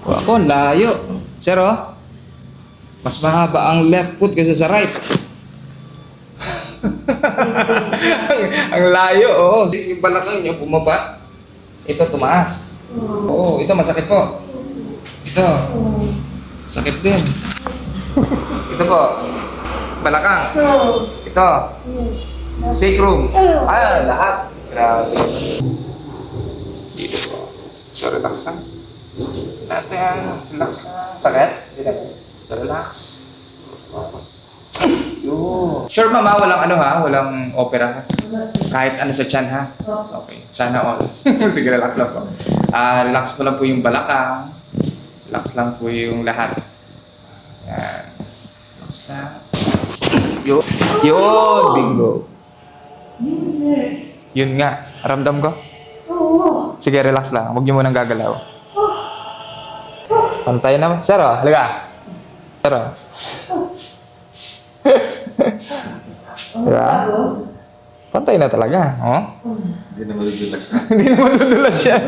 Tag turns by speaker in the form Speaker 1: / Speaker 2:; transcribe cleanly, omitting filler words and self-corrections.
Speaker 1: Ako, layo. Sir, oh. Mas mahaba ang left foot kaysa sa right. ang layo, oo. Yung balakang nyo, bumaba. Ito, tumaas. Oo, ito, masakit po. Ito. Sakit din. Ito po. Balakang. Ito. Sacrum. Ah, lahat. Grabe. Dito po. So, relax lang. Natin. Relax lang. Sakit? Hindi na. So, relax. Yo. Sure, mama, walang ano ha? Walang opera ha? Kahit ano sa tiyan ha? Okay. Sana all. Sige, relax lang po. Relax po lang po yung balakang. Relax lang po yung lahat. Yan. Relax lang. Yun. Yun. Bingo.
Speaker 2: Yun, sir.
Speaker 1: Yun nga. Ramdam ko?
Speaker 2: Oo.
Speaker 1: Sige, relax lang. Huwag niyo munang gagalaw. Pantay na. Sir, oh. Halika. Sir, oh. Diba? Pantay na talaga. Oh?
Speaker 3: Hindi na madudulas na.
Speaker 1: Hindi na madudulas yan.